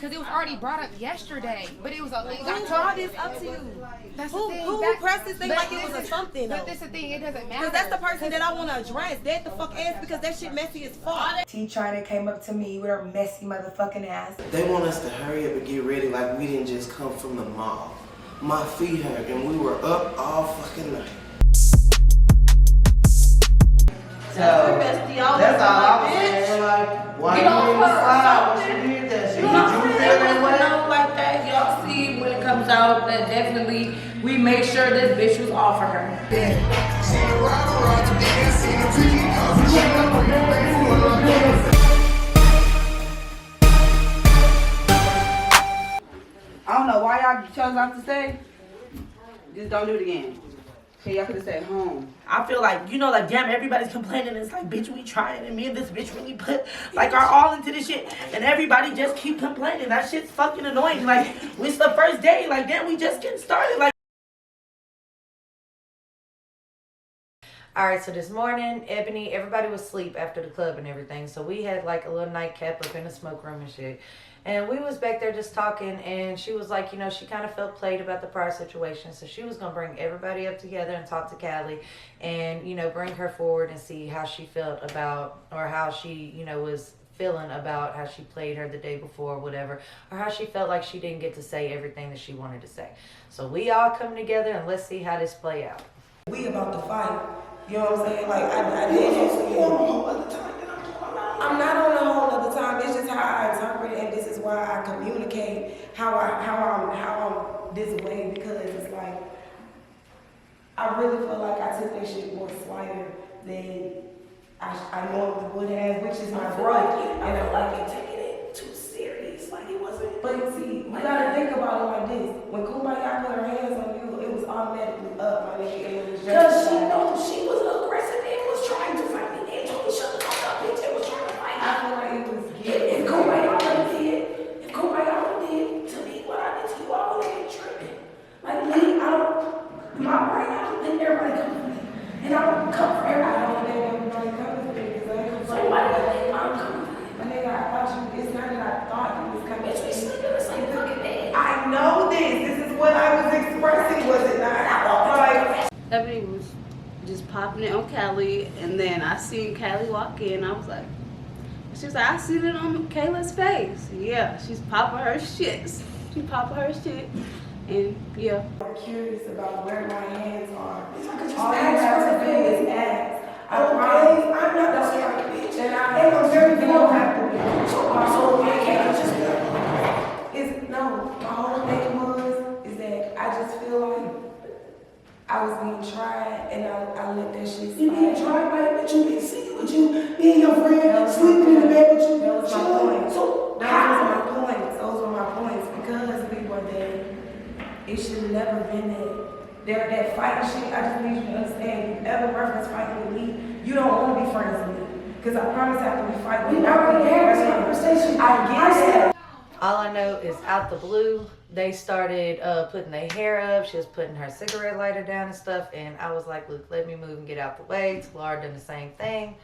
Because it was already brought up yesterday, but it was a legal. Who brought this up to you? That's who the thing. Who pressed this thing like it was a something? But that's the thing. It doesn't matter. Because that's the person that I want to address. That the fuck ass because that shit messy as fuck. T China came up to me with her messy motherfucking ass. They want us to hurry up and get ready like we didn't just come from the mall. My feet hurt and we were up all fucking night. So that's all I was saying. Like, why you didn't decide when she did that shit? Did you feel that way? Like that, y'all see when it comes out that definitely we make sure this bitch was off of her. I don't know why y'all chose not to stay. Just don't do it again. Okay, y'all could have stayed home. I feel like, like, damn, everybody's complaining. It's like, bitch, we trying, and me and this bitch really put, like, our all into this shit, and everybody just keep complaining. That shit's fucking annoying. Like, it's the first day. Like, damn, we just getting started. Like. Alright, so this morning, Ebony, everybody was asleep after the club and everything. So we had like a little nightcap up in the smoke room and shit. And we was back there just talking, and she was like, she kind of felt played about the prior situation. So she was going to bring everybody up together and talk to Callie and, bring her forward and see how she felt about, or how she, was feeling about how she played her the day before or whatever, or how she felt like she didn't get to say everything that she wanted to say. So we all come together and let's see how this play out. We about to fight. You know what I'm saying? Like, I did it. I'm not on a whole other time. It's just how I interpret it, and this is why I communicate how I'm this way, because it's like I really feel like I took that shit more slighter than I normally would have, which is my growth. And I like it taking it too serious, like it wasn't. But see, you gotta think about it like this: when Kumbaya put her hands on you, it was automatically up, my nigga. It was Because she know she was aggressive and was trying to fight me and told me shut the fuck up, bitch, and was trying to fight me. I feel like it was If Kumbaya did to me what I did to you, I would have been tripping. Like, me, my brain, I don't think everybody comes for me. And I don't come for everybody. I don't think everybody comes for me because I ain't So why do you think I'm coming for you? My nigga, I thought it's not that I thought you was coming Bitch, we sleep in the same fucking bed. I know this. This is what I was expressing, was it not? Like, Ebony was just popping it on Callie, and then I seen Callie walk in. I was like, she was like, I seen it on Kayla's face. Yeah, she's popping her shit. She popping her shit, and yeah. I'm curious about where my hands are. All you have to do is ask. I promise. I'm not that kind of bitch. And I'm very don't have to be. So I can't just be like, no, my whole thing is that I just feel like I was being tried, and I let that shit slide. You being tried by it, but you been sitting with you, me and your friend, sleeping in the bed with you. That was my point. So Those were my points. Because we were there, it should have never been that fighting shit. I just need you to understand. If you ever reference fighting with me, you don't want to be friends with me. Because I promise after we fight, we already had this conversation. I get that. All I know is out the blue, they started putting their hair up. She was putting her cigarette lighter down and stuff. And I was like, look, let me move and get out the way. Talara done the same thing.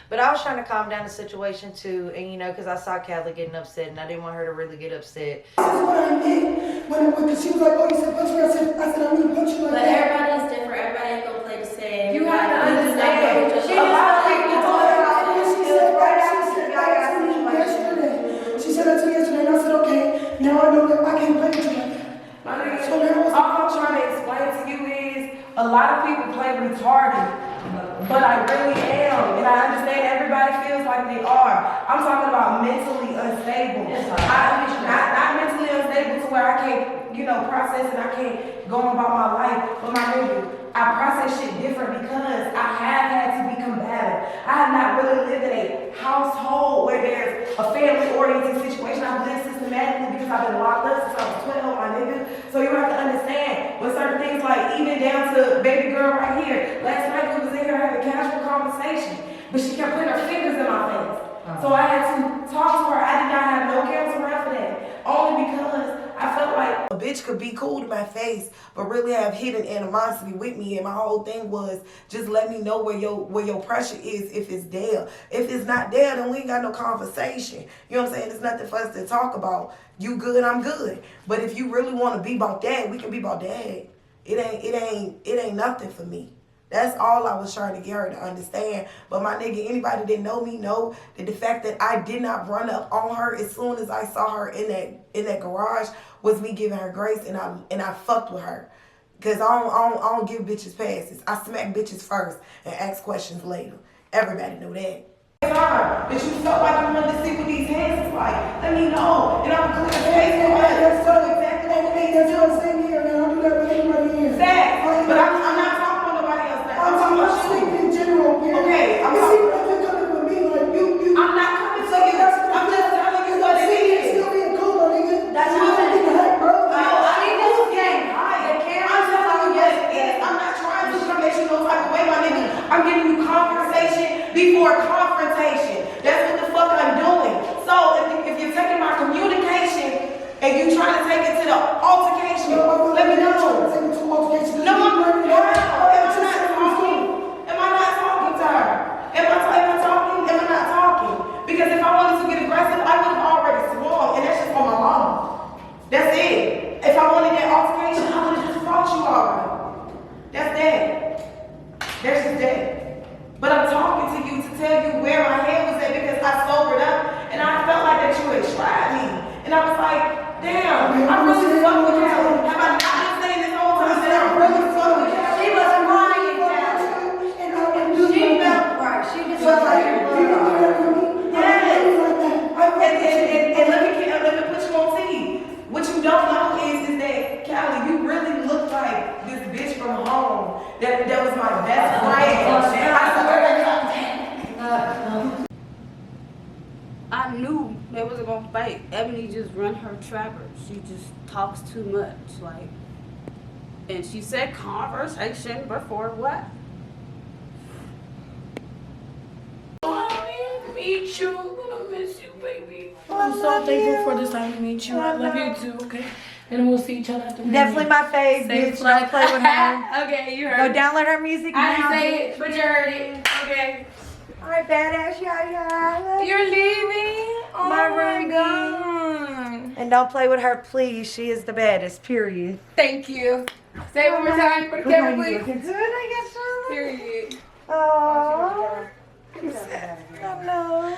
But I was trying to calm down the situation too. And, because I saw Callie getting upset and I didn't want her to really get upset. This is what I meant. When she was like, oh, you said punch me. I said, I'm going to punch you like but that. But everybody's different. Everybody ain't going to play the same. You have to understand. She said that to me yesterday, and I said, okay, now I know that I can't play with you like that. My nigga, all I'm trying to explain to you is a lot of people play retarded, but I really am, and I understand everybody feels like they are. I'm talking about mentally unstable. Not mentally unstable to where I can't, process and I can't go about my life. But my nigga, I process shit different because I have had to be combative. I have not really lived in a household where there's a family-oriented situation. I've lived systematically because I've been locked up since I was 12, my nigga. So you have to understand with certain things, like even down to baby girl right here. Last night we was in here having a casual conversation, but she kept putting her fingers in my face. So I had to talk to her. I did not have no counsel around for that. Only because I felt like a bitch bitch could be cool to my face, but really have hidden animosity with me. And my whole thing was just let me know where your pressure is if it's there. If it's not there, then we ain't got no conversation. You know what I'm saying? There's nothing for us to talk about. You good, I'm good. But if you really want to be about that, we can be about that. It ain't nothing for me. That's all I was trying to get her to understand. But my nigga, anybody that know me know that the fact that I did not run up on her as soon as I saw her in that garage was me giving her grace, and I fucked with her. Cause I don't give bitches passes. I smack bitches first and ask questions later. Everybody know that. That you felt like you wanted to see what these hands is like. Let me know. And I'm clear face for her. That's so exactly what we need to do. Same here, man. I don't do that with anybody here. Facts. But I'm not talking about nobody else. I'm talking about sleeping in general. Okay. I'm talking about you coming with me like you. I'm not coming to you. I'm just telling you what it is. Still being cool, my nigga. That's how I think the heck, bro. I need this game. I'm telling you what it is. I'm not trying to make you no type of way, my nigga. I'm giving you conversation before confrontation. That's what the fuck I'm doing. So if you're taking my communication and you trying to take it to the altercation, let me know. No, I'm not. Am I not talking to her? Am I talking? Am I not talking? Because if I wanted to get aggressive, I would have already swung, and that's just on my mama. That's it. If I wanted that altercation, I would have just fought you already. That's that. That's just that. But I'm talking to you to tell you where my head was at because I sobered up and I felt like that you had tried me. And I was like, damn, I really fucked with you. Have I not been saying this whole time that I really fucked with you? She was crying down. She felt right. She just felt like, yes. And let me put you on TV. What you don't know is that, Callie, you really look like this bitch from home that was my best friend. I knew they wasn't gonna fight. Ebony just run her trapper. She just talks too much, like. And she said conversation before what? Meet you. I'm gonna miss you, baby. I'm so thankful for this time to meet you. I love you too, okay? And we'll see each other at the Definitely my fave, bitch. Don't play with her. Okay, you heard. Go download her music I now. didn't say it, but you heard it. Okay. Alright, badass Yaya. You're leaving? Oh my god. And don't play with her, please. She is the baddest, period. Thank you. Say it one more time for the camera, please. Period. Oh. Hello.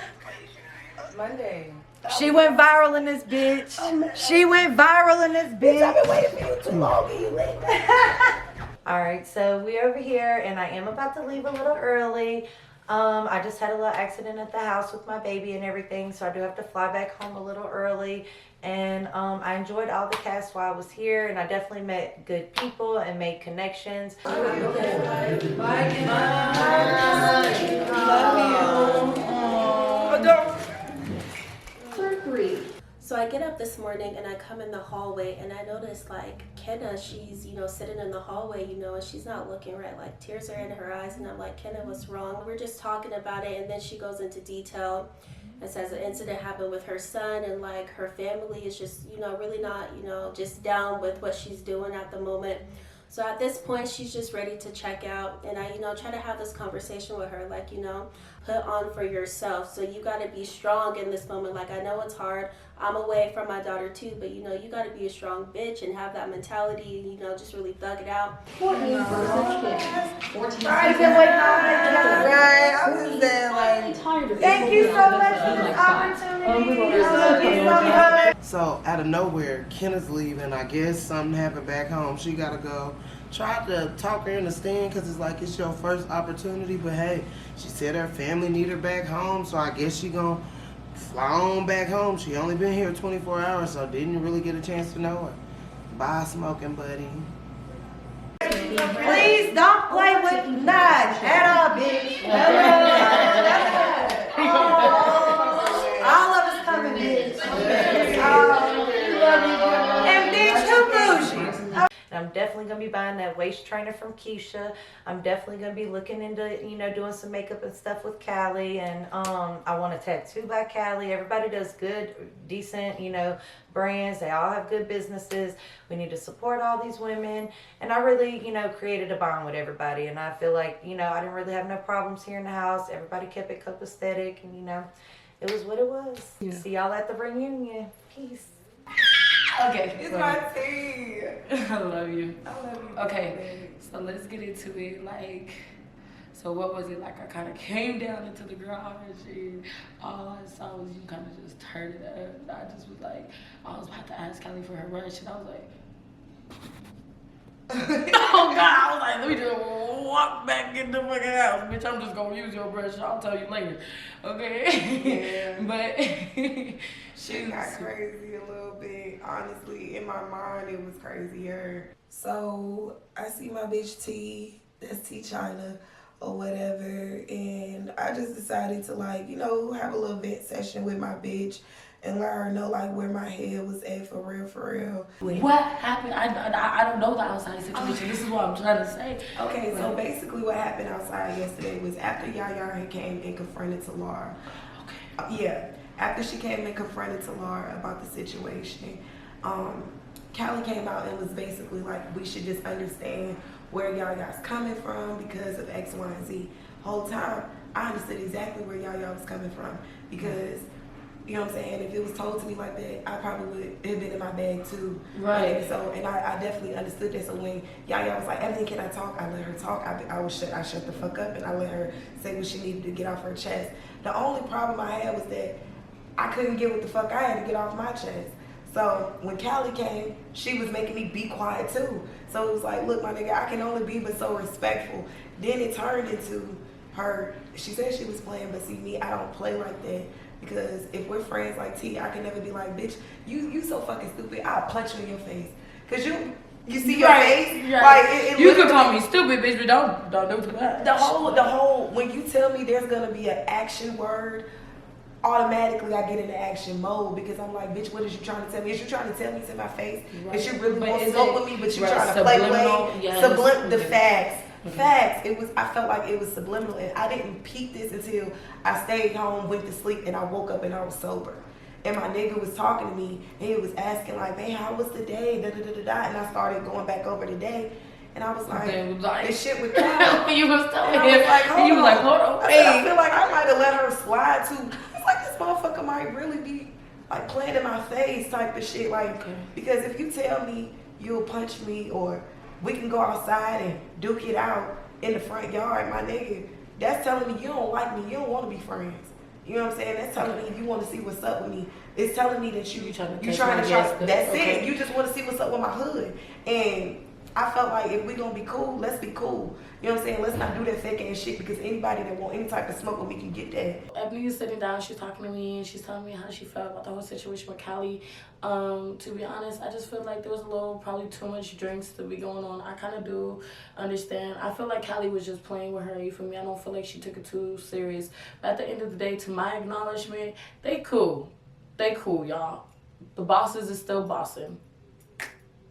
Monday. She went viral in this bitch. She went viral in this bitch. I've been waiting for you too long. Alright, so we're over here and I am about to leave a little early. I just had a little accident at the house with my baby and everything, so I do have to fly back home a little early. And I enjoyed all the cast while I was here, and I definitely met good people and made connections. Love you. So I get up this morning and I come in the hallway and I notice like Kenna, she's, sitting in the hallway, and she's not looking right. Like tears are in her eyes and I'm like, Kenna, what's wrong? We're just talking about it, and then she goes into detail and says an incident happened with her son and like her family is just, really not, just down with what she's doing at the moment. So at this point, she's just ready to check out, and I, try to have this conversation with her, like, put on for yourself. So you got to be strong in this moment. Like, I know it's hard. I'm away from my daughter too, but you got to be a strong bitch and have that mentality, and, just really thug it out. Thank you so much for this opportunity. So out of nowhere, Kenna's leaving. I guess something happened back home. She gotta go. Tried to talk her in the stand because it's your first opportunity. But hey, she said her family need her back home, so I guess she gonna fly on back home. She only been here 24 hours, so didn't really get a chance to know her. Bye, smoking buddy. Please don't play with nuts at all, bitch. All of us coming, bitch. And bitch, who bougie? I'm definitely definitely gonna be buying that waist trainer from Keisha. I'm definitely gonna be looking into, doing some makeup and stuff with Callie. And I want a tattoo by Callie. Everybody does good, decent, brands. They all have good businesses. We need to support all these women. And I really, created a bond with everybody. And I feel like, I didn't really have no problems here in the house. Everybody kept it copacetic, and it was what it was. Yeah. See y'all at the reunion. Peace. Okay. It's my tea. I love you. I love you. Okay, so let's get into it. Like, so what was it like? I kind of came down into the garage and all I saw was you kind of just turn it up. And I just was like, I was about to ask Kelly for her brush, and I was like, oh God, I was like, let me just walk back in the fucking house. Bitch, I'm just gonna use your brush. I'll tell you later. Okay? Yeah. But She got crazy a little bit. Honestly, in my mind, it was crazier. So I see my bitch T, that's T China or whatever, and I just decided to have a little vent session with my bitch and let her know where my head was at for real. what happened? I don't know the outside situation. This is what I'm trying to say. Okay, so basically what happened outside yesterday was after Yaya had came and confronted Talara. Okay. Yeah, after she came and confronted Talara about the situation, Callie came out and was basically like, we should just understand where Yaya's coming from because of X, Y, and Z. Whole time, I understood exactly where Yaya was coming from because, you know what I'm saying, if it was told to me like that, I probably would have been in my bag too. Right. And I definitely understood that. So when Yaya was like, Evelyn, can I talk? I let her talk. I shut the fuck up and I let her say what she needed to get off her chest. The only problem I had was that I couldn't get what the fuck I had to get off my chest. So when Callie came, she was making me be quiet too. So it was like, look, my nigga, I can only be but so respectful. Then it turned into her, she said she was playing, but see me, I don't play like that. Because if we're friends like T, I can never be like, bitch, you so fucking stupid, I'll punch you in your face. Cause you see your face? Right. Like you could call me stupid, bitch, but don't do too much. The whole, when you tell me there's gonna be an action word, automatically I get into action mode because I'm like, bitch, what is you trying to tell me? Is you trying to tell me to my face? Right. Is you really But want to is smoke it- with me, but you right, trying to play? yes. The facts. Facts. I felt like it was subliminal, and I didn't peep this until I stayed home, went to sleep, and I woke up and I was sober. And my nigga was talking to me, and he was asking like, man, how was the day? Da, da, da, da, da. And I started going back over the day, and I was like, this shit with Cal. You was telling And I him, was like, and you was like, hold on, I said, I feel like I might have let her slide too. It's like this motherfucker might really be like playing in my face type of shit. Like, because if you tell me you'll punch me or we can go outside and duke it out in the front yard, my nigga, that's telling me you don't like me, you don't want to be friends. You know what I'm saying? That's telling me you want to see what's up with me. It's telling me that you trying to that's it. You just want to see what's up with my hood. And I felt like if we gonna be cool, let's be cool. You know what I'm saying? Let's not do that fake ass shit because anybody that want any type of smoke with me can get that. Ebony is sitting down, she's talking to me, and she's telling me how she felt about the whole situation with Callie. To be honest, I just feel like there was a little, probably too much drinks to be going on. I kind of do understand. I feel like Callie was just playing with her, you feel me? I don't feel like she took it too serious. But at the end of the day, to my acknowledgement, they cool. They cool, y'all. The bosses is still bossing.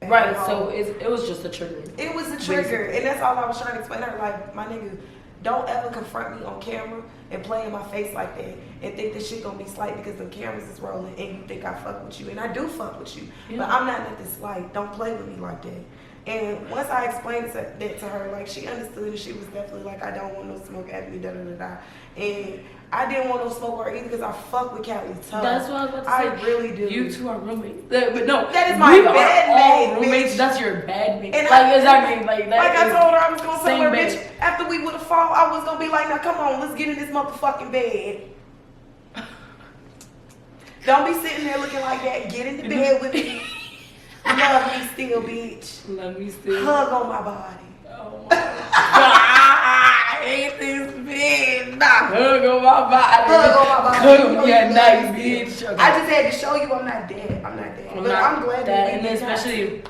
Right, so it was just a trigger. It was a trigger, and that's all I was trying to explain to her. Like, my nigga, don't ever confront me on camera and play in my face like that and think this shit gonna be slight because the cameras is rolling and you think I fuck with you. And I do fuck with you, but I'm not nothing slight. Don't play with me like that. And once I explained that to her, like, she understood and she was definitely like, I don't want no smoke at me, da-da-da-da. And I didn't want no smoke with her either because I fuck with Callie tough. That's what I was about to say. I really do. You two are roommates. But no, that is my bad roommates. bitch. That's your bad mate. And like, exactly. Like, that I told her I was going to tell her, bed. bitch, after we would have fought, I was going to be like, now come on, let's get in this motherfucking bed. Don't be sitting there looking like that. Get in the bed with me. Love me still, bitch. Love me still. Hug on my body. Oh my God. I hate this bitch. Nah, hug on my body. Hug on my body. Hug me at night, bitch. Okay. I just had to show you I'm not dead. I'm not dead. I'm glad that and especially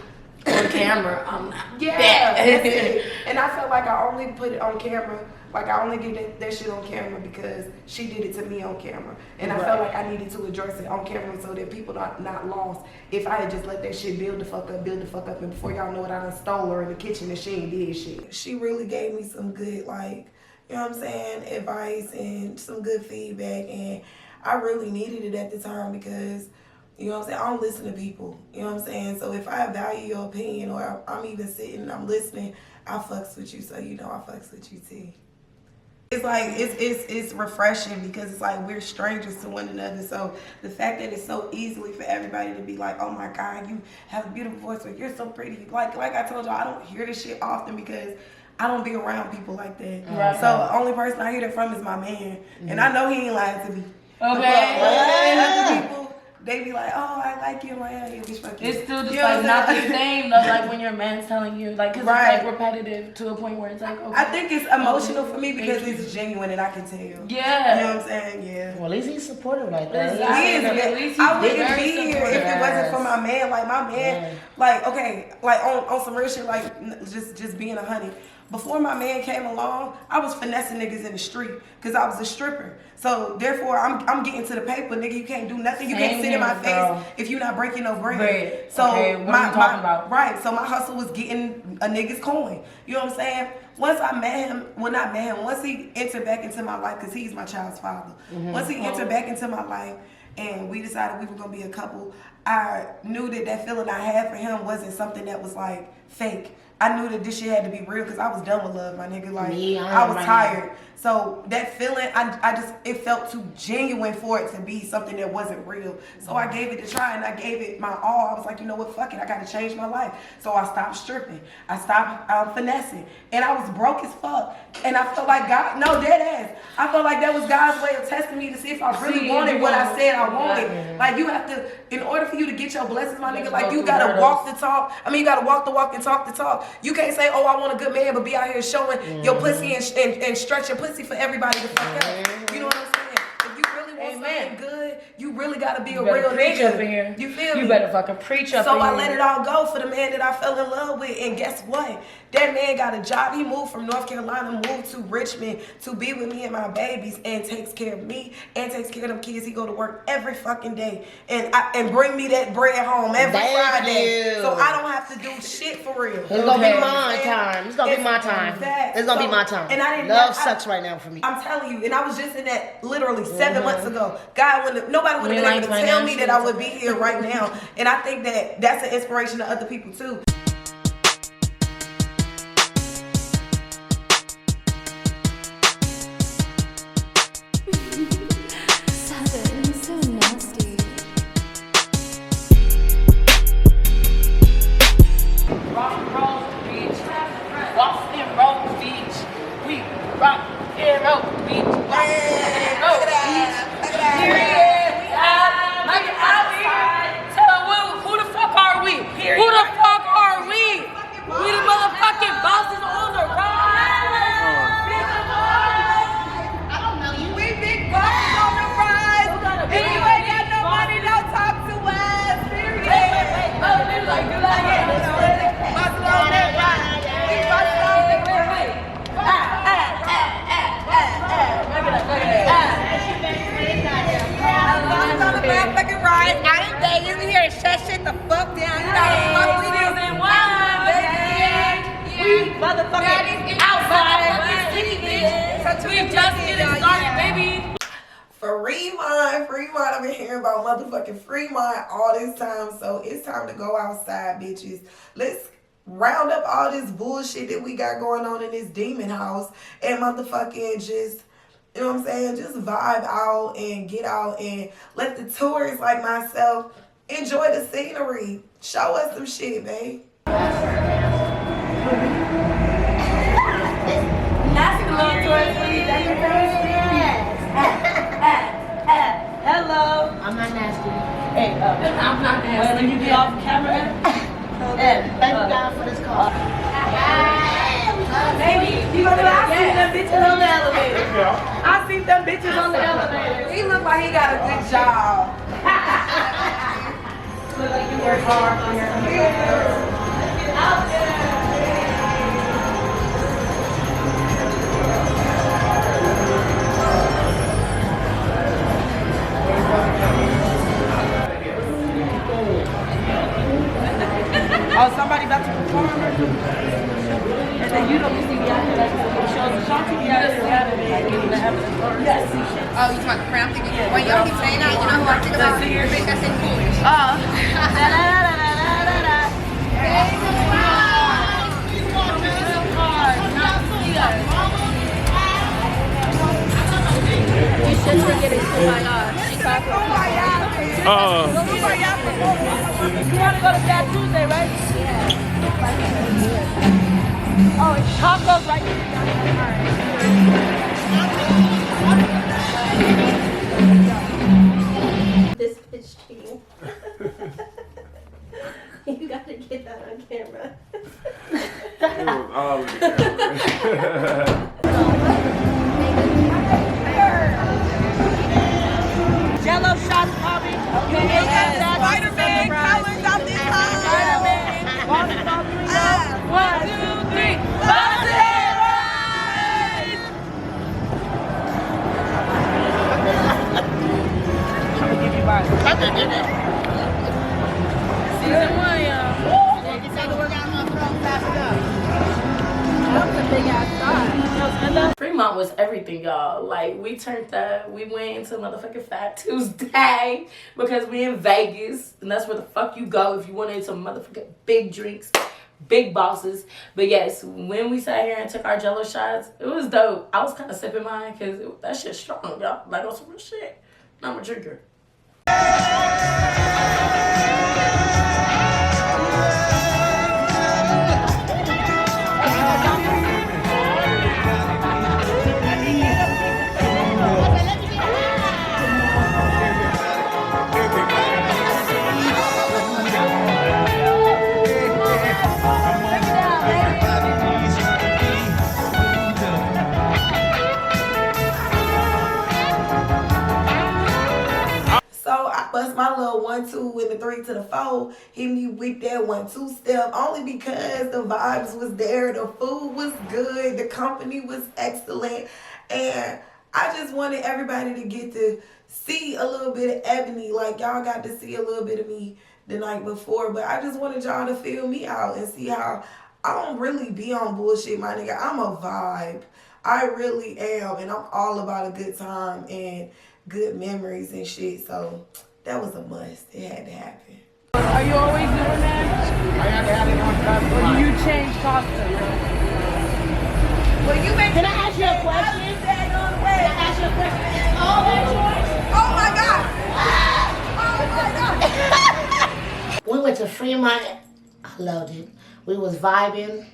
on camera, I'm not yeah, dead. that's it. And I felt like I only put it on camera Like, I only did that shit on camera because she did it to me on camera. And I felt like I needed to address it on camera so that people not lost. If I had just let that shit build the fuck up, and before y'all know it, I done stole her in the kitchen and she ain't did shit. She really gave me some good, like, you know what I'm saying, advice and some good feedback. And I really needed it at the time because, you know what I'm saying, I don't listen to people. You know what I'm saying? So if I value your opinion or I'm even sitting and I'm listening, I fucks with you, so you know I fucks with you too. It's like, it's refreshing because it's like we're strangers to one another. So the fact that it's so easily for everybody to be like, oh my God, you have a beautiful voice, or you're so pretty. Like I told y'all, I don't hear this shit often because I don't be around people like that. Right. So the only person I hear that from is my man. And I know he ain't lying to me. Okay. Other people, they be like, oh, I like you. I'm like, yeah, bitch, fuck you. It's still just like not the same though, like when your man's telling you, like, cause it's like repetitive to a point where it's like, okay. I think it's emotional for me because it's genuine and I can tell. Yeah. You know what I'm saying? Yeah. Well, at least he's supportive like that. He is. At least I wouldn't be here if it wasn't for my man. Like, my man, like, okay, like on some real shit, like just being 100. Before my man came along, I was finessing niggas in the street because I was a stripper. So therefore, I'm getting to the paper, nigga. You can't do nothing. You can't sit in my face if you're not breaking no bread. So what are you talking about? Right. So my hustle was getting a nigga's coin. You know what I'm saying? Once I met him, once he entered back into my life, because he's my child's father. Once he entered back into my life and we decided we were gonna be a couple, I knew that feeling I had for him wasn't something that was like fake. I knew that this shit had to be real because I was done with love, my nigga. Like, I was tired. So that feeling, it felt too genuine for it to be something that wasn't real. So I gave it a try and I gave it my all. I was like, you know what, fuck it, I gotta change my life. So I stopped stripping. I stopped finessing. And I was broke as fuck. And I felt like God, no, dead ass. I felt like that was God's way of testing me to see if I really wanted what I said I wanted. Like, you have to, in order for you to get your blessings, my nigga, like, you gotta walk the talk. I mean, you gotta walk the walk and talk the talk. You can't say, oh, I want a good man, but be out here showing your pussy and stretch your pussy for everybody to fuck up. You know what I'm saying? If you really want something good, you really gotta be a real nigga. Up in here. You feel me? You better fucking preach up So in I here. let it all go for the man that I fell in love with, and guess what? That man got a job. He moved from North Carolina, moved to Richmond to be with me and my babies, and takes care of me and takes care of them kids. He go to work every fucking day and bring me that bread home every Friday. So I don't have to do shit for real. It's gonna be my time. It's gonna be my time. It's gonna be my time. And I didn't. Love sucks right now for me. I'm telling you, and I was just in that literally 7 months ago. Nobody would have been able to tell me that I would be here right now. And I think that that's an inspiration to other people too. So nasty. Rock and roll, bitch. Walk and roll, bitch. We rock and roll, bitch. Rock and roll, bitch. Period. We out. Like it outside. Tell them who the fuck are we? Period. Who the fuck are we? We the motherfucking bosses on the ride. I don't know you. We big bosses on the rise. And you ain't got no money, don't talk to us. Period. Wait. Like, do that again. Bosses on that ride. We bosses on that ride. Bosses on the motherfucking ride. Out in Vegas, we here to shut shit the fuck down. You know what the fuck we do? We motherfucking outside. We just getting started, baby. Fremont, I've been hearing about motherfucking Fremont all this time, so it's time to go outside, bitches. Let's round up all this bullshit that we got going on in this demon house and motherfucking just, you know what I'm saying, just vibe out and get out and let the tourists like myself enjoy the scenery. Show us some shit, babe. Nasty little tourist, please. That's your first. Hello. I'm not nasty. Hey, I'm not nasty. When you get off camera, Thank you guys for this call. Baby, I see them bitches on the elevator. I see them bitches on the elevator. He look like he got a good job. Look like you work hard for your out there. Oh, somebody about to perform? And then you don't see me out here like shows. Shanti be out here rapping like in the heaven. Yes. Oh, you talking about the crown thing? When y'all keep saying that, you know who I think about? You think that's in Polish. Oh. You should be getting kumbaya. You want to go to Fat Tuesday, right? Yeah. Oh, it's tacos right here. This bitch cheating. You gotta get that on camera. It was all in the camera. Jello shots coming. Okay, Spider-Man colors out this time. Spider-Man. 1, 2, 3. I'm gonna give you mine. Season 1, y'all. That was a big ass shot. Fremont was everything, y'all. Like, we turned up. We went to motherfucking Fat Tuesday because we in Vegas. And that's where the fuck you go if you wanted some motherfucking big drinks, big bosses. But yes, when we sat here and took our Jello shots, it was dope. I was kind of sipping mine because that shit's strong, y'all. Like, on some real shit. I'm a drinker. Bust my little 1, 2, and the 3 to the 4. Hit me with that 1, 2 step. Only because the vibes was there, the food was good, the company was excellent, and I just wanted everybody to get to see a little bit of Ebony. Like, y'all got to see a little bit of me the night before, but I just wanted y'all to feel me out and see how I don't really be on bullshit, my nigga. I'm a vibe. I really am, and I'm all about a good time and good memories and shit, so that was a must. It had to happen. Are you always doing that? I had to have it on costume. Or do you change costumes? Well, you make. Can I ask you a question? Can I ask you a question? Is all that yours? Oh my God! Oh my God! We went to Fremont. I loved it. We was vibing.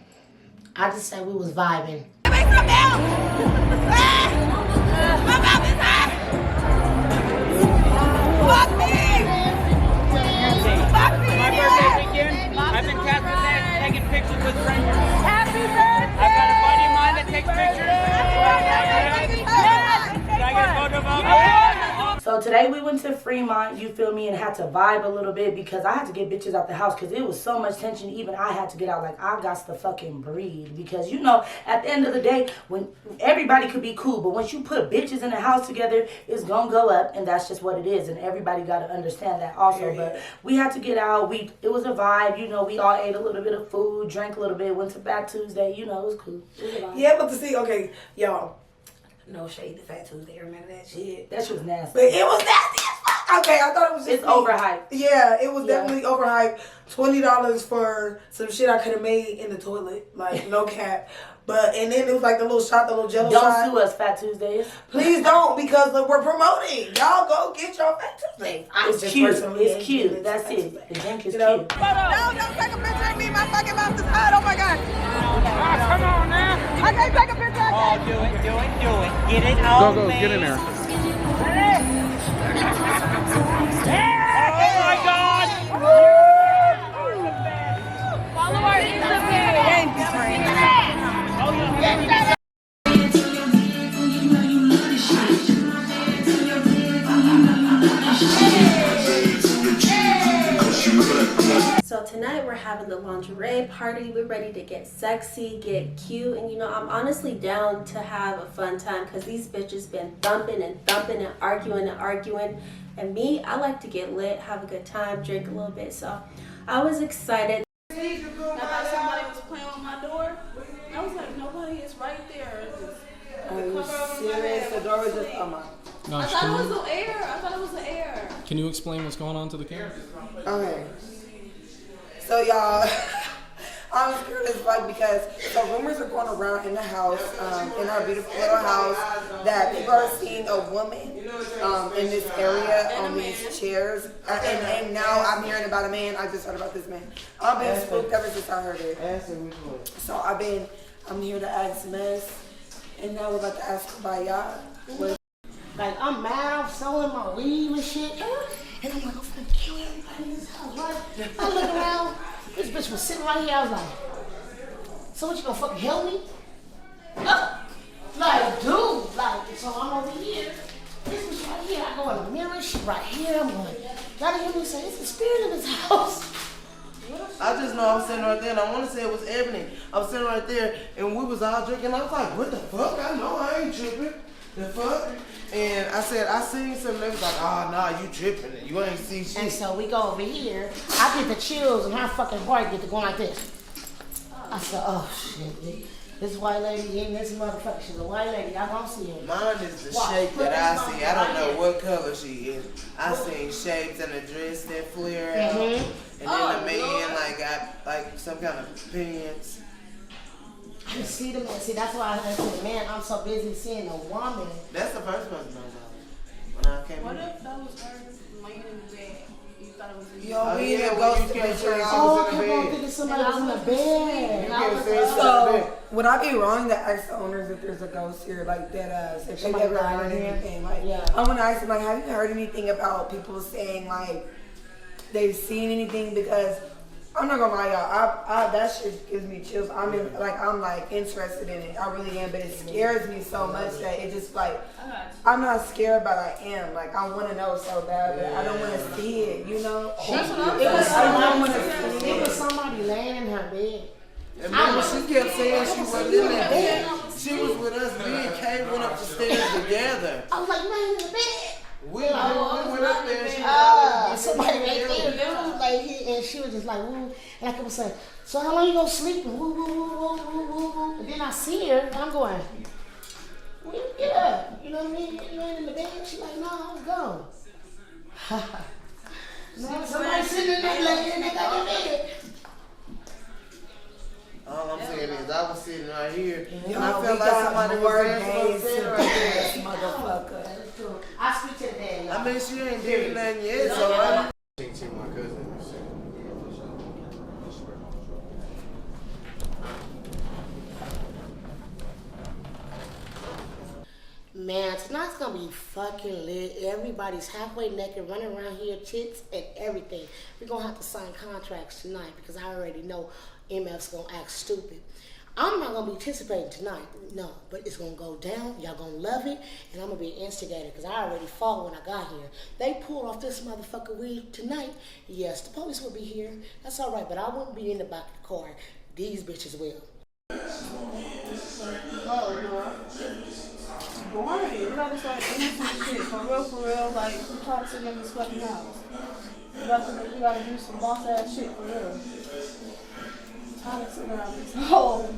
I just say we was vibing. Make some milk! My mouth is hot! Fuck me! Fuck me! My birthday weekend, I've been taking pictures with strangers. Happy birthday! I've got a buddy of mine that takes pictures. Can I get a photo of all? So today we went to Fremont, you feel me, and had to vibe a little bit because I had to get bitches out the house because it was so much tension. Even I had to get out. Like, I got to fucking breathe because, you know, at the end of the day, when everybody could be cool, but once you put bitches in the house together, it's gonna go up, and that's just what it is. And everybody got to understand that also. But we had to get out. It was a vibe. You know, we all ate a little bit of food, drank a little bit, went to Fat Tuesday. You know, it was cool. It was a vibe. Yeah, but to see, okay, y'all. No shade to Fat Tuesday, remember that shit? That shit was nasty. But it was nasty as fuck. Okay, I thought it was just It's overhyped. Yeah, it was definitely overhyped. $20 for some shit I could have made in the toilet. Like, no cap. But, and then it was like the little shot, the little jello shot. Don't sue us, Fat Tuesdays. Please don't, because look, we're promoting. Y'all go get your Fat Tuesdays. It's cute. It's cute. That's it. The drink is cute. No, don't take a picture of me. My fucking mouth is hot. Oh my God. Come on now. I can't take a picture. Oh, do it. Get it all. Go, get in there. Oh my God. Follow our Instagram. Thank you, friend. So tonight we're having the lingerie party. We're ready to get sexy, get cute, and you know, I'm honestly down to have a fun time because these bitches been thumping and arguing. And me, I like to get lit, have a good time, drink a little bit. So I was excited. I thought somebody was playing on my door. I was like, nobody is right there. Are you serious? The door was just, oh my. I thought it was the air. I thought it was the air. Can you explain what's going on to the camera? Okay. So y'all, I'm scared as fuck because so rumors are going around in the house, in our beautiful little house, that people are seeing a woman in this area on these chairs. And now I'm hearing about a man. I just heard about this man. I've been spooked ever since I heard it. So I'm here to ask Mess, and now we're about to ask Kubaya. Like, I'm mad, I'm selling my weed and shit. And I'm like, I'm finna kill everybody in this house, right? I look around, this bitch was sitting right here. I was like, so what, you gonna fucking help me? Like, dude, like, so I'm over here. This bitch right here. I go in the mirror, she right here. I'm going, y'all hear me say, it's a spirit in this house. I just know I was sitting right there, and I want to say it was Ebony. I was sitting right there, and we was all drinking. I was like, what the fuck? I know I ain't tripping. The fuck? And I said, I seen something. They was like, oh, nah, you tripping. You ain't see shit. And so we go over here. I get the chills, and her fucking heart get to going like this. I said, oh, shit. This white lady in this motherfucker, she's a white lady. Y'all gonna see her. Mine is the shape that I see. I don't know what color she is. I seen shapes and a dress that flare out. And then the man like got like some kind of pants. I didn't see the man. See, that's why I said, man, I'm so busy seeing a woman. That's the first person I saw when I came in. What if that was her laying in the bed? You thought it was in the Yo, we yeah, in a when ghost you kept picture. saying Oh, I she was kept in on the thinking bed. somebody was in the bed. So, would I be wrong to ask the owners if there's a ghost here, like that, if they've ever heard anything? Like, I'm gonna ask them, like, have you heard anything about people saying, like, they've seen anything? Because I'm not gonna lie, y'all, that shit gives me chills. I'm interested in it. I really am, but it scares me so much that it just like, I'm not scared, but I am. Like, I want to know so bad, but I don't want to see it. You know? It was somebody laying in her bed. And remember, she kept saying she wasn't in that bed. She was with us. Me and Kay went up the stairs together. I was like, man, in the bed. We went up there and she was somebody right there, dude, like, and she was just like, woo. And I kept saying, so how long you gonna sleep? And woo, woo, woo, woo, woo, woo, woo. And then I see her, and I'm going, when you get up? You know what I mean? You ain't in the bed? She's like, no, I was gone. No, somebody sitting in there, laying in the bed. All I'm saying is I was sitting right here, and Yo, I felt like somebody was sitting right there. Motherfucker. I speak to the dad. I mean, she ain't did nothing yet, so I'm... My cousin. Man, tonight's gonna be fucking lit. Everybody's halfway naked, running around here, tits and everything. We're gonna have to sign contracts tonight because I already know MF's gonna act stupid. I'm not gonna be participating tonight, no, but it's gonna go down. Y'all gonna love it, and I'm gonna be an instigator because I already fought when I got here. They pulled off this motherfucker weed tonight. Yes, the police will be here. That's all right, but I wouldn't be in the back of the car. These bitches will. boring. You gotta start doing some shit. For real, like, toxic in this fucking house. You gotta do some boss ass shit for real. Toxic around this hole.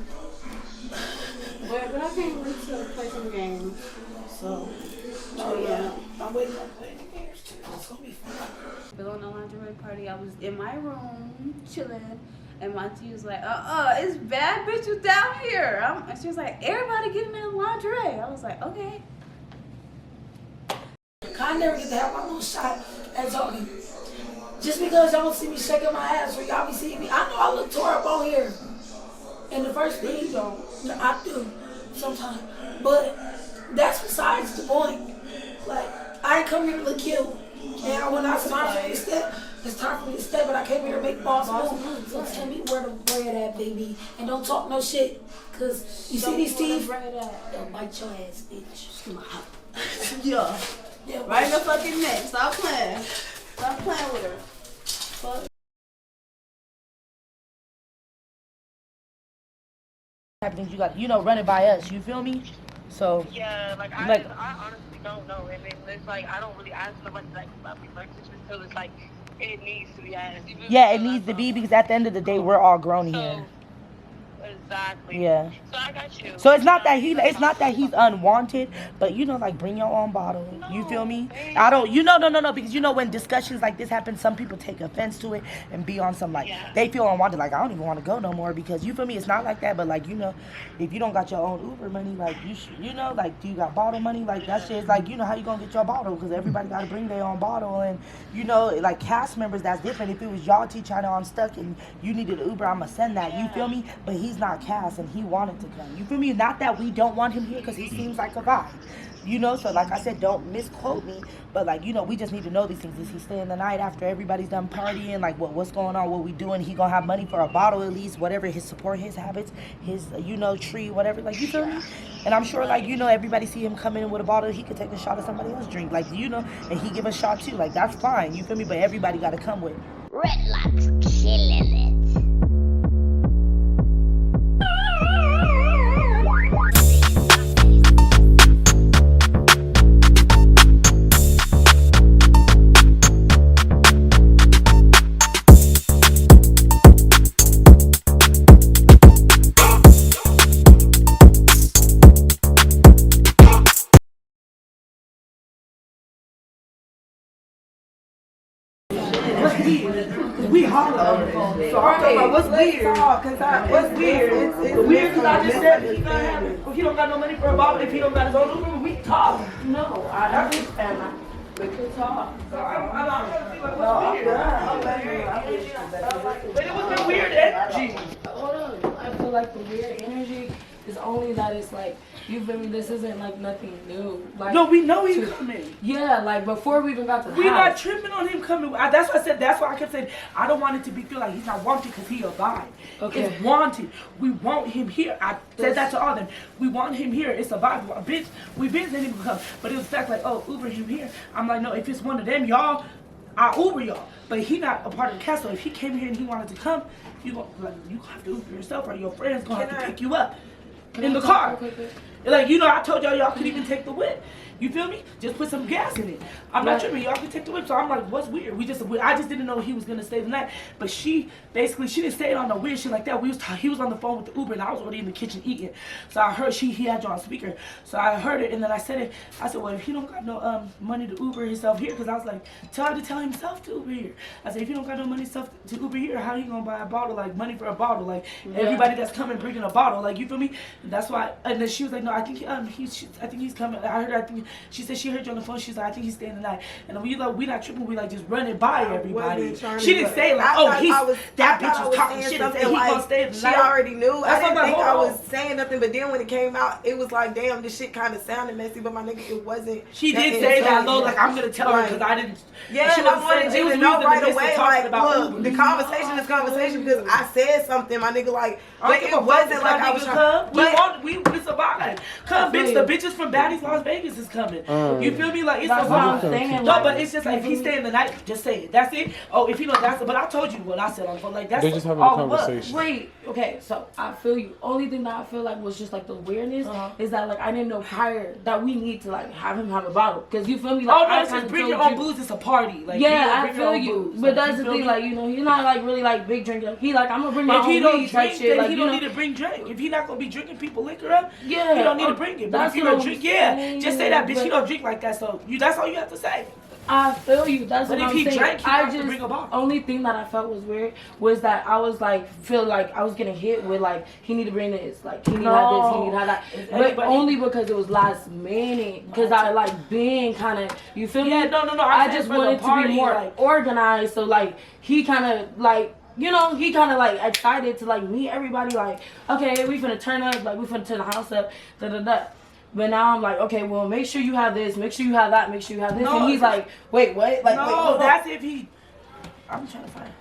But I can't wait to play some games. So, yeah. I'm waiting on playing the games too. It's gonna be fun. Bill on the lingerie party, I was in my room chilling. And my G was like, it's bad bitches down here. And she was like, everybody getting in lingerie. I was like, okay. I never get to have my little shot at talking. Just because y'all see me shaking my ass or y'all be seeing me, I know I look tore up on here. And the first thing you don't, I do sometimes. But that's besides the point. Like, I ain't come here to look cute. And when it's time for me to step, it's time for me to step, but I came here to make boss moves. So tell me where the bread at, baby. And don't talk no shit. Cause you see these teeth? They'll bite your ass, bitch. Yeah. Right in the fucking neck. Stop playing. Stop playing with her. Fuck. Things you got, run it by us. You feel me? So yeah, I honestly don't know, and it's like I don't really ask nobody like about me like this until it's like It needs to be honest. Yeah, it needs to be because at the end of the day, we're all grown here. Exactly. Yeah. So I got you. So it's not that he's unwanted, but like bring your own bottle. You feel me? I don't. No, because when discussions like this happen, some people take offense to it and be on some they feel unwanted. Like I don't even want to go no more because you feel me? It's not like that, but if you don't got your own Uber money, like you should, do you got bottle money? Like that shit is like how you gonna get your bottle? Because everybody got to bring their own bottle, and like cast members, that's different. If it was y'all China, I'm stuck and you needed an Uber, I'ma send that. You feel me? But he's not cast and he wanted to come. You feel me? Not that we don't want him here because he seems like a vibe. So like I said, don't misquote me, but we just need to know these things. Is he staying the night after everybody's done partying? Like what's going on? What we doing? He gonna have money for a bottle at least, whatever his habits, his tree, whatever. Like you feel me? And I'm sure everybody see him coming in with a bottle, he could take a shot of somebody else's drink, and he give a shot too. Like that's fine. You feel me? But everybody gotta come with. Redlock's killing it. We hard on the phone. So I'm talking about what's weird. What's weird? It's weird because I just said if he don't got no money for a bottle, if he don't got his own Uber, we talk. No, I understand that. We could talk. So I'm gonna see what's weird. But it was the weird energy. Hold on. I feel like the weird energy is only that it's like, you feel me? This isn't like nothing new. Like, no, we know he's coming. Yeah, like before we even got to the house. We're not house. tripping on him coming. That's what I said. That's why I kept saying I don't want it to feel like he's not wanted because he a vibe. Okay. It's wanted. We want him here. I said that to all them. We want him here. It's a vibe. Bitch, we've been letting him come. But it was fact like, oh, Uber him here. I'm like, no, if it's one of them, y'all, I'll Uber y'all. But he not a part of the cast. So if he came here and he wanted to come, you have to Uber yourself or your friends gonna have to pick you up. In the car. Like, I told y'all could even take the whip. You feel me? Just put some gas in it. I'm not tripping. Y'all can take the whip. So I'm like, what's weird? I just didn't know he was gonna stay the night. But she didn't stay on no weird shit like that. He was on the phone with the Uber and I was already in the kitchen eating. So I heard he had you on speaker. So I heard it and then I said it. I said, well, if he don't got no money to Uber himself here, because I was like, tell himself to Uber here. I said, if he don't got no money to Uber here, how he gonna buy a bottle? Like money for a bottle? Like everybody that's coming bringing a bottle. Like you feel me? And that's why. And then she was like, no, I think he's coming. She said she heard you on the phone. She's like, I think he's staying the night. And we not tripping. We just running by everybody. She didn't say like, that bitch was talking shit and he gonna stay the night. She already knew. I didn't think I was saying nothing. But then when it came out, it was like, damn, this shit kind of sounded messy. But my nigga, it wasn't. She did say that though. Like I'm gonna tell her because I didn't. Yeah, and I wanted you to know right away. Like, look, the conversation is conversation because I said something, my nigga. Like, but it wasn't like I was trying. We survive. Come, bitch. The bitches from Baddies Las Vegas is coming. You feel me? Like it's a vibe. No, but it's just like if he's staying the night, just say it. That's it. Oh, if you know that's it. But I told you what I said on the phone. Like that's they just having a conversation. Wait, okay, so I feel you. Only thing that I feel like was just like the weirdness is that like I didn't know prior that we need to like have him have a bottle because you feel me? Like, no, it's just bring your own booze. It's a party. Like I feel you. But that's the thing. Like he's not like really like big drinker. He like I'm gonna bring my own weed type shit. Like he don't need to bring drink. If he not gonna be drinking people liquor up, he Yeah, don't need to bring it. But if you don't drink, just say that bitch. He don't drink like that. So that's all you have to say. I feel you. That's but what if I'm he saying. drank, he have to bring a bottle. Only thing that I felt was weird was that I was like feel like I was getting hit with like he need to bring this, like he need to have this, he need to have that. But only because it was last minute. Because I like being kind of you feel me? No. I just wanted to be more like organized. So like he kind of like. You know, he kind of like excited to like meet everybody. Like, okay, we finna turn up. Like, we finna turn the house up. Da da da. But now I'm like, okay, well, make sure you have this. Make sure you have that. Make sure you have this. No, and he's like, wait, what? Like, no, that's if he. I'm trying to find.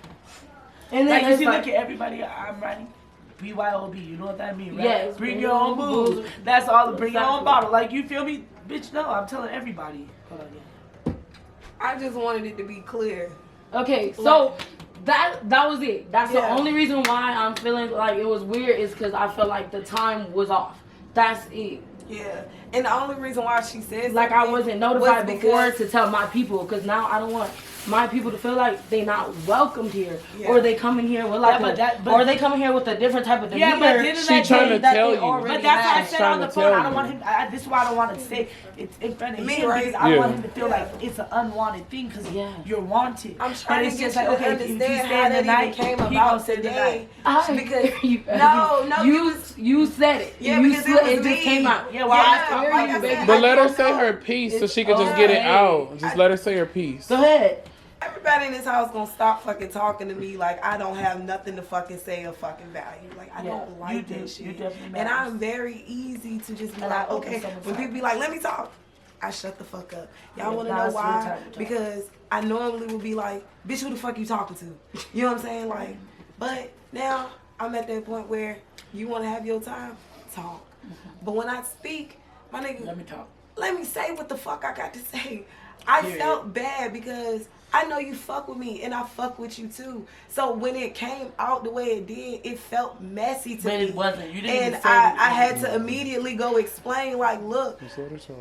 And then like, if you look at everybody, I'm writing BYOB. You know what that means, right? Yes. Bring your own booze. That's all. Bring your own bottle. Like, you feel me, bitch? No, I'm telling everybody. Hold on, yeah. I just wanted it to be clear. Okay, so. That was it. That's the only reason why I'm feeling like it was weird is because I felt like the time was off. That's it. Yeah, And the only reason why she said like I wasn't notified before because- to tell my people, because now I don't want my people to feel like they not welcomed here, or they coming here with like, or they coming here with a different type of demeanor. Yeah, but didn't that trying to that tell they you. already But that's had. why I said on the to phone. tell I don't you. want him. This is why I don't want to say it in front of Me, him right? because I Yeah. want him to feel like it's an unwanted thing because you're wanted. I'm But trying it's to get just you like, to okay, if you understand stay how in the that night, even came he about gonna stay the today. night. Because you said it. Yeah, you because it just came out. Yeah, well, I like I said, But I let her don't say know. her piece so she can just get it out. Just let her say her piece. Go ahead. Everybody in this house gonna stop fucking talking to me like I don't have nothing to fucking say of fucking value. Like I don't like that shit. And I'm very easy to just be like, okay, when people be like, let me talk, I shut the fuck up. Y'all wanna know why? Because I normally would be like, bitch, who the fuck you talking to? You know what I'm saying? Like, but now I'm at that point where you wanna have your time, talk. But when I speak, my nigga, Let me talk. let me say what the fuck I got to say. I felt bad because I know you fuck with me and I fuck with you too. So when it came out the way it did, it felt messy to me. But it wasn't. You didn't and even say I had to immediately go explain like, look,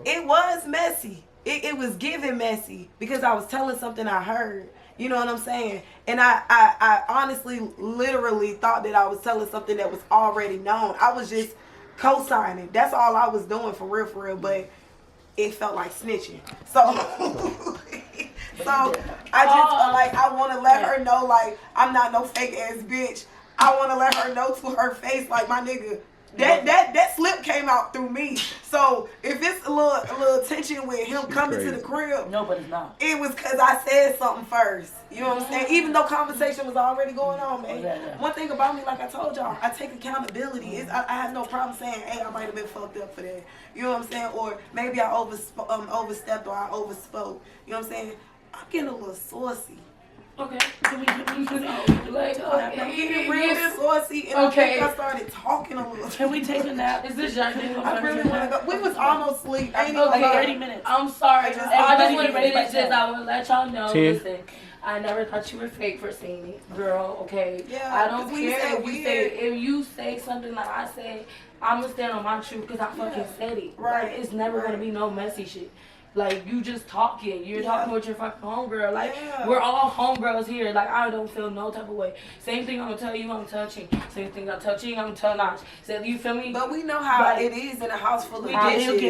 it was messy. It was giving messy because I was telling something I heard. You know what I'm saying? And I honestly, literally thought that I was telling something that was already known. I was just co-signing. That's all I was doing for real. But it felt like snitching. So, I just like I want to let her know like I'm not no fake ass bitch. I want to let her know to her face like my nigga. That slip came out through me. So if it's a little tension with him coming to the crib, no, but it's not. It was because I said something first. You know what I'm saying? Even though conversation was already going on, man. One thing about me, like I told y'all, I take accountability. I have no problem saying, hey, I might have been fucked up for that. You know what I'm saying? Or maybe I overstepped or I overspoke. You know what I'm saying? I'm getting a little saucy. Okay. Can we like, I'm getting real saucy, and I think I started talking a little. Can we take a nap? Is this your thing? I really want to go. We was almost asleep. Ain't even Okay, 30 minutes. I'm sorry. I just want to ready finish this. I want to let y'all know. 10. Listen, I never thought you were fake for saying it, girl. Okay. Yeah, I don't 'cause when you care say if you say something like I say. I'm gonna stand on my truth because I fucking said it. Right. Like, it's never gonna be no messy shit. Like, you just talking. You're talking with your fucking homegirl. Like, we're all homegirls here. Like, I don't feel no type of way. Same thing I'm gonna tell you, I'm touching. Same thing I'm touching, I'm telling Notch. So, you feel me? But we know how Like, it is in a house full of it dishes.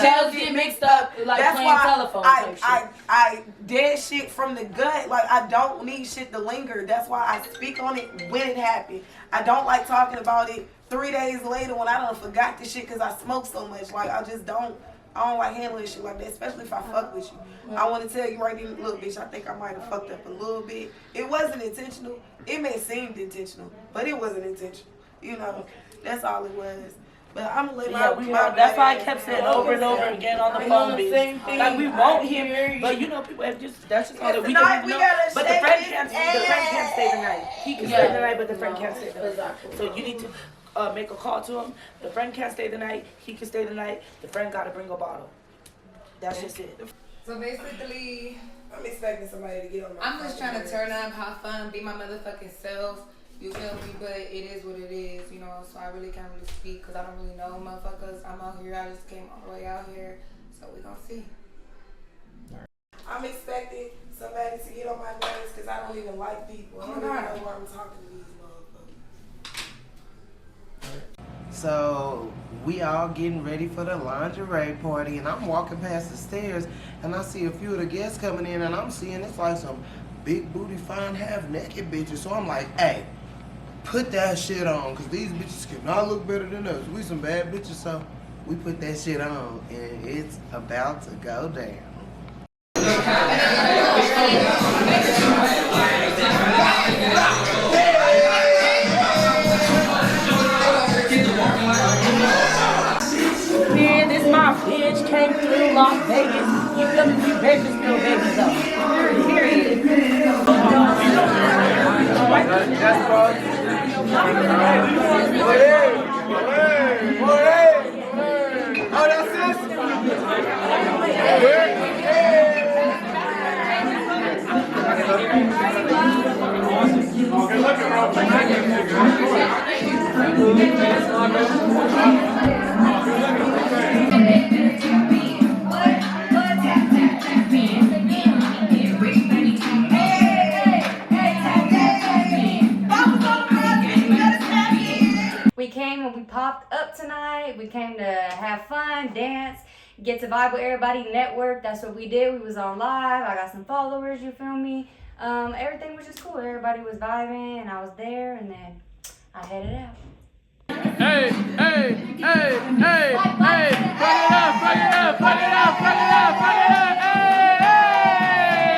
does get mixed up, like That's playing why telephone type shit. I dead shit from the gut. Like, I don't need shit to linger. That's why I speak on it when it happened. I don't like talking about it 3 days later when I done forgot the shit because I smoke so much. Like, I don't like handling shit like that, especially if I fuck with you. I want to tell you right then, look, bitch, I think I might have fucked up a little bit. It wasn't intentional. It may seem intentional, but it wasn't intentional. You know, that's all it was. But I'm gonna let that's why I kept saying over and over again on the phone. Like we won't hear, but you know, people have that's just all that we don't even know. But the friend can't stay the night. He can stay the night, but the friend can't stay the night. So you need to make a call to him. The friend can't stay the night. He can stay the night. The friend got to bring a bottle. That's just it. So basically, I'm expecting somebody to get on my I'm just trying to turn up, have fun, be my motherfucking self. You feel me? But it is what it is, you know. So I really can't really speak because I don't really know motherfuckers. I'm out here. I just came all the way out here. So we gonna see. I'm expecting somebody to get on my nerves because I don't even like people. I don't even know why I'm talking to these motherfuckers. So we all getting ready for the lingerie party, and I'm walking past the stairs, and I see a few of the guests coming in, and I'm seeing it's like some big booty, fine, half naked bitches. So I'm like, hey, put that shit on, cause these bitches cannot look better than us. We some bad bitches, so we put that shit on, and it's about to go down. Man, this my bitch came through Las Vegas. You feel me? We Vegas still Vegas though. Period. Oh, that's Good looking, bro. We came and we popped up tonight. We came to have fun, dance, get to vibe with everybody, network. That's what we did. We was on live. I got some followers, you feel me? Everything was just cool. Everybody was vibing and I was there, and then I headed out. Hey, hey, hey, hey, hey, fuck it up, fuck it up, fuck it up, fuck it up, fuck it up, hey,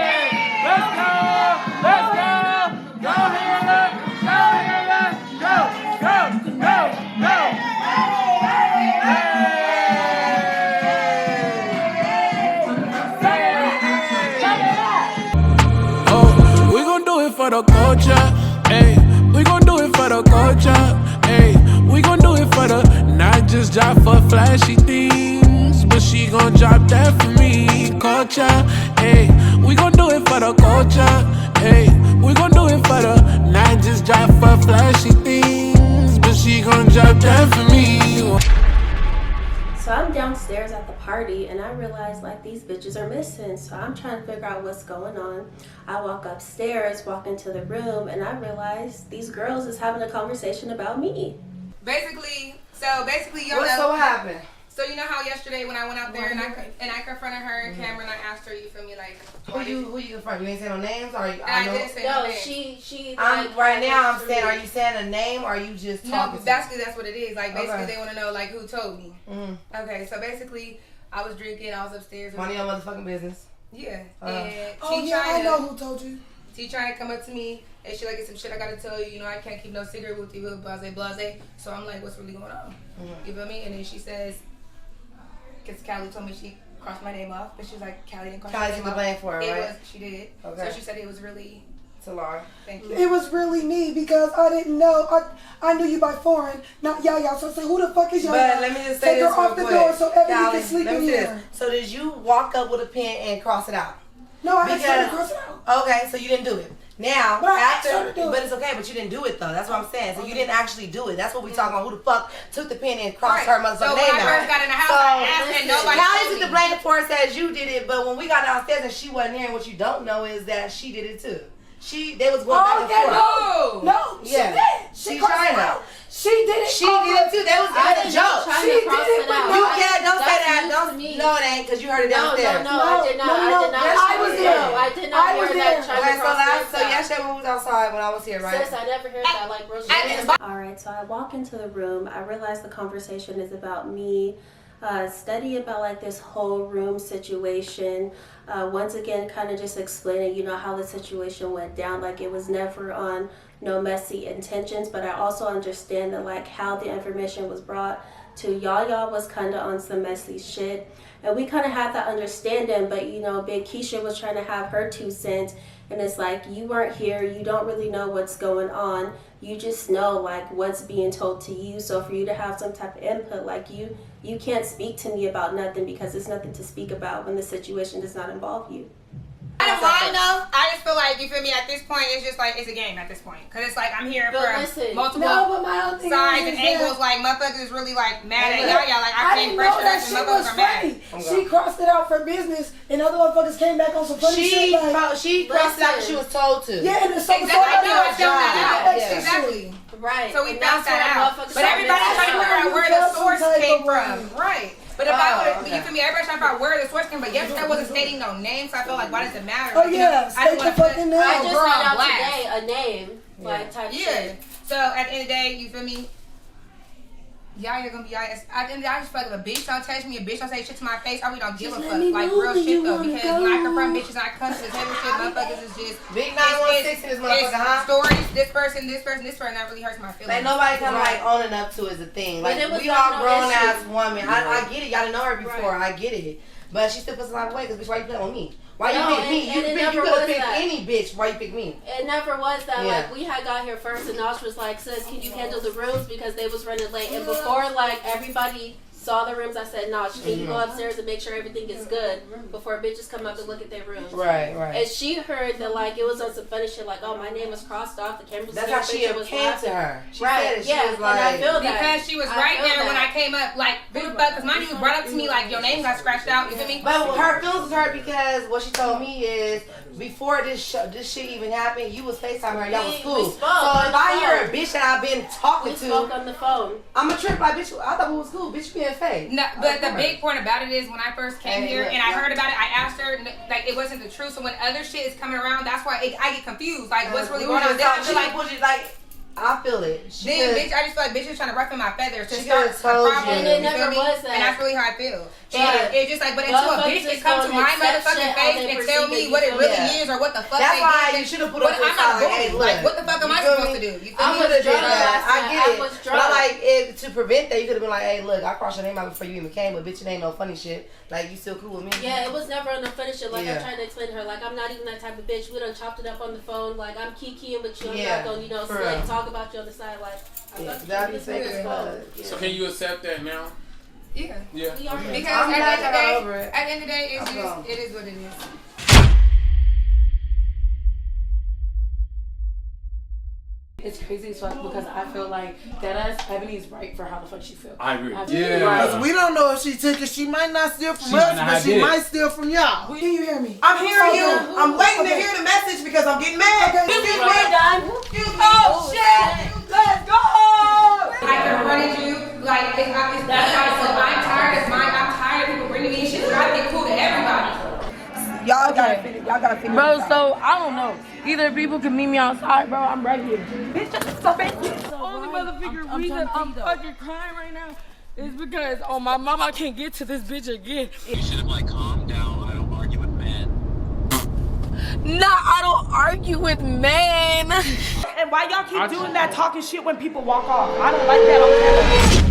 hey, let's go, go here, go, oh, we gon' do it for the culture, hey, we gon' do it for the culture. Hey, we gon' do it for the, not just drop for flashy things, but she gon' drop that for me, culture. Hey, we gon' do it for the culture. Hey, we gon' do it for the, not just drop for flashy things, but she gon' drop that for me. So I'm downstairs at the party and I realize like these bitches are missing. So I'm trying to figure out what's going on. I walk upstairs, walk into the room, and I realize these girls is having a conversation about me. Basically, y'all What, know. so what happened? So you know how yesterday when I went out there and I confronted her in camera and I asked her, you feel me, like Who you confront? You ain't say no names, or you? I didn't say no names. she. I'm right now. I'm saying, are you saying a name, or are you just talking? No, that's what it is. Like basically, Okay. they want to know like who told me. Mm-hmm. Okay, so basically, I was drinking. I was upstairs. Mind your motherfucking business. Yeah. And I know who told you. She trying to come up to me and she like, it's some shit I gotta tell you. You know, I can't keep no secret with you, blase. So I'm like, what's really going on? Mm-hmm. You feel me? And then she says, because Callie told me she crossed my name off, but she's like, Callie didn't cross my Callie name took the off. blame for it, It right? was, she did. Okay. So she said it was really Talara. Thank you. It was really me because I didn't know. I knew you by foreign, not Yaya. So I said, who the fuck is Yaya? But let me just say Take this her off real the quick. door so Ebony Callie, can sleep let in me say here. this. So did you walk up with a pen and cross it out? No, I asked her to cross it out. Okay, so you didn't do it. Now, But I asked after, her to do it. but it's okay, but you didn't do it though. That's what I'm saying. So you didn't actually do it. That's what we talking about. Who the fuck took the pen and crossed her motherfucking So name when I out? first got in the house, I asked and nobody Callie told took the me. blame for it, says you did it, but when we got downstairs and she wasn't here, and what you don't know is that she did it too. They was going back and forth. No, she did. She crossed it out. She did it. She did it too. That was a joke. She did it. You can't. Don't say that. Don't. No, it ain't because you heard it downstairs. No, I did not. I did not. Yes, I you was did. there. I did not hear that. So yesterday when we was outside when I was here, right? Sis, I never heard that like real shit. Alright, so I walk into the room. I realize the conversation is about me. Study about like this whole room situation. Once again, kind of just explaining, you know, how the situation went down. Like it was never on no messy intentions, but I also understand that like how the information was brought to y'all was kind of on some messy shit. And we kind of had that understanding, but you know, Big Keisha was trying to have her 2 cents. And it's like, you weren't here, you don't really know what's going on. You just know like what's being told to you. So for you to have some type of input, like you can't speak to me about nothing because there's nothing to speak about when the situation does not involve you. I don't mind though. I just feel like, you feel me, at this point, it's just like, it's a game at this point. Because it's like, I'm here But for listen, multiple No, but my own thing sides is and that- angles. Like, motherfuckers is really like mad at Look, y'all. Like, I didn't can't know pressure that us shit and was motherfuckers are mad. funny. She crossed it out for business, and other motherfuckers came back on some funny shit. Like, She crossed it out because she was told to. Yeah, and it's so Exactly. I know, I found that out. Yeah. Exactly. Right. So we And found that's that why out. motherfuckers But everybody's start trying to figure out where the source came from. Right. But if I would, you feel me? Everybody's trying to figure out where the source came from. But yesterday I wasn't stating no names, so I felt like, why does it matter? Oh, Like, you yeah, know, I didn't state want your to put fucking name. I just girl found on out blast. today a name, like type shit. So at the end of the day, you feel me? Y'all are gonna be y'all. At the end of the day, I just feel like if a bitch don't touch me, a bitch don't say shit to my face, I really don't give a fuck. Like real shit though, because when I confront bitches, I come to this table shit. Motherfuckers is just Big 916 in this motherfucker, huh? Stories, this person, that really hurts my feelings. Like nobody kind of like owning up to is a thing. But Like it was we like all no grown issue. ass women. I get it. Y'all didn't know her before. I get it. But she still puts a lot away because bitch, why you playing with me? Why you No, pick me? and it You never could have was picked that. any bitch. Why you pick me? It never was that. Yeah. Like we had got here first, and Nosh was like, "Sis, can you handle the rooms because they was running late?" And before like everybody saw the rooms, I said, "Nosh, can you go upstairs and make sure everything is good before bitches come up and look at their rooms?" Right, right. And she heard that like it was on some funny shit, like, "Oh, my name was crossed off. The camera was That's here, how she picture was came laughing." to her. She Right, said it. She yeah, was and I like, feel that. Because she was I right feel there when that. I came up. Like, who the fuck? Because mine was brought up to me like, your name got scratched out. You feel me? But her feelings was hurt because what she told me is before this shit even happened, you was FaceTiming her. Y'all was We cool. spoke So on if the I hear a phone. bitch that I've been talking We to, spoke on the phone. I'm a trip like bitch. I thought it was cool. Bitch, being fake. No, but the big point about it is when I first came here and I heard about it, I asked her like it wasn't the truth. So when other shit is coming around, that's why I get confused. Like what's really going on? Then I feel like. I feel it. Then bitch, I just feel like bitch is trying to ruffle my feathers to She start a told problem. you. And it You feel never me? was that. And that's really how I feel. Yeah. And it's just like, but until a bitch can come to my motherfucking face and tell me what it really is or what the fuck That's they why did, you should have put but up I'm with not like, hey, bullied. look. Like, what the fuck am I You feel supposed me? to do? You feel I me? would have done that. I I get it. was But drunk. I like to prevent that, you could have been like, hey, look, I crossed your name out before you even came, but bitch, it ain't no funny shit. Like, you still cool with me? Yeah, it was never on the finish shit. Like Yeah. I'm trying to explain to her, like I'm not even that type of bitch. We done chopped it up on the phone. Like I'm kikiing with you. I'm Yeah, not gonna, for like real. talk about you on the side. Like I Yeah, fucked that'd you be this nigga's phone. So can you accept that now? Yeah. Yeah. We are Okay. Because I'm at glad the I got end over of it. the day, it's I'm just gone. it is what it is. It's crazy as fuck because I feel like that ass Ebony's right for how the fuck she feel. I agree. Because we don't know if she took it. She might not steal from She us, might not but have she did. might steal from y'all. Can you hear me? I'm hearing you. Okay. I'm waiting to Okay. hear the message because I'm getting mad. Excuse me. Excuse me. Oh, shit. Let's go. I confronted you, like that's how. So I'm tired of people bringing me shit. So I get cool to everybody. Y'all gotta finish. Y'all gotta finish. Bro, this out. so I don't know. Either people can meet me outside, bro. I'm right here. Bitch, so the only motherfucking reason I'm fucking crying right now is because my mom, I can't get to this bitch again. You should have like calmed down. I don't argue with men. Nah, I don't argue with men. And why y'all keep doing that talking shit when people walk off? I don't like that on camera.